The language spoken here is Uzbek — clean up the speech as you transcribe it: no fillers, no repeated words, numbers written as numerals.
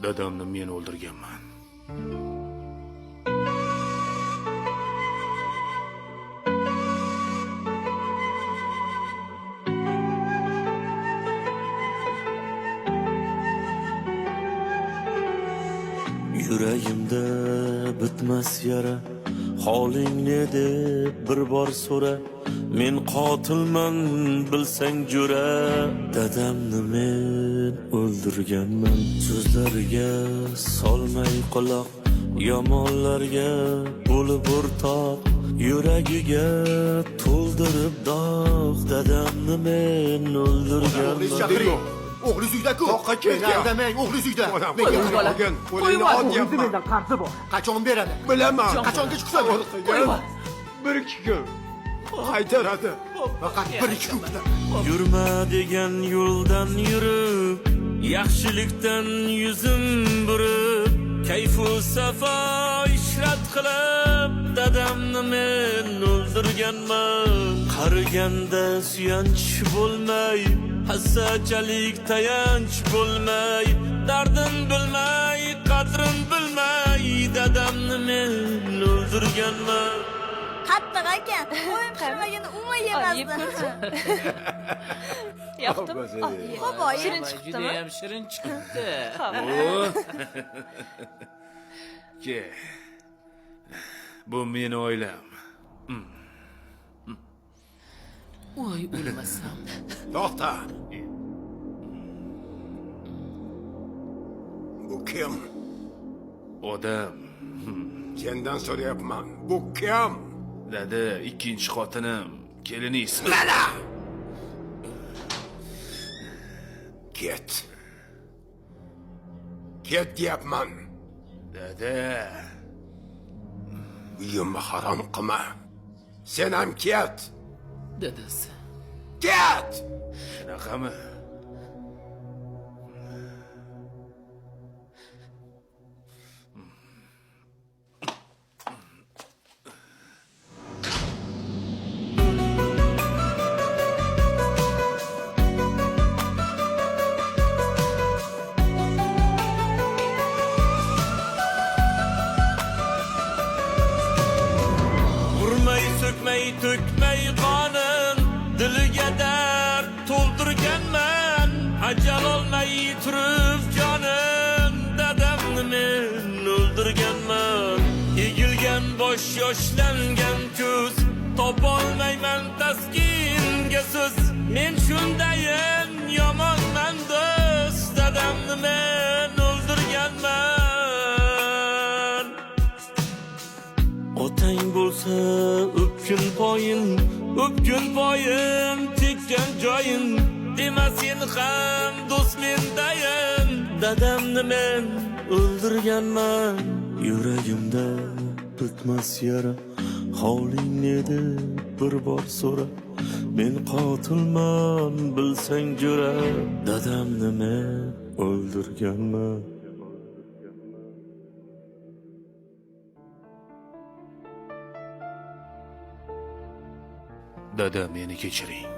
Dadamni men o'ldirganman. Yuragimda bitmas yara, holing ne deb bir bor so'ra. Men qotilman bilsang jo'ra, dadamni men o'ldirganman. So'zlariga solmay quloq, yomonlarga bo'lib o'rtoq. Yuragiga to'ldirib dog', dadamni men o'ldirganman. O'g'li uyda-ku. Toqqa ketgan. Meni aldamang, o'g'li uyda. Qo'yib olgin. Qo'lingni otyapman. Mendan qarzi bor. Qachon beradi? Bilaman. Qachonga chiqadi? Bir ikki kun. Qaytaradi. Faqat 1-2 kun bilan. Yurma degan yo'ldan yurib, yaxshilikdan yuzim burib, kayfu safo ishrat qilib, dadamni men o'ldirganman. Qariganda suyanch bo'lmay, hassachalik tayanch bo'lmay, dardim bilmay, qadrim bilmay, dadamni men o'ldirganman. Qattiq ekan. Qo'yib pishirmaganda umuman yemasdi. Yoqdimi? Xo'p, oyi. Shirin chiqibdimi? Judayam shirin chiqibdi. Ke. Bu meni oilam. Voy, o'lmasam. To'xta. Bu kim? Odam. Sendan so'rayapman. Bu kim? Dada, ikkinchi xotinim. Kelini ismi. Mana! Ket. Ket deyapman. Dada. Uyimni harom qilma. Sen ham ket. Dadasi. Ket! Shunaqami? Urmay, sökmay, to'kmay qonin, diliga dard to'ldirganman. Ajal olmay turib jonim, dadamni men o'ldirganman. Egilgan bosh, yoshlangan ko'z, topolmayman taskinga so'z. Men shundayin yomonman do'st, dadamni men o'ldirganman. Otang bo'lsa o'pkin poyin, tekkan joyin, dema sen ham do'st mendayin. Dadamni men o'ldirganman. Yuragimda bitmas yara, holing ne deb bir bor so'ra. Men qotilman bilsang jo'ra, dadamni men o'ldirganman. Dada, meni kechiring.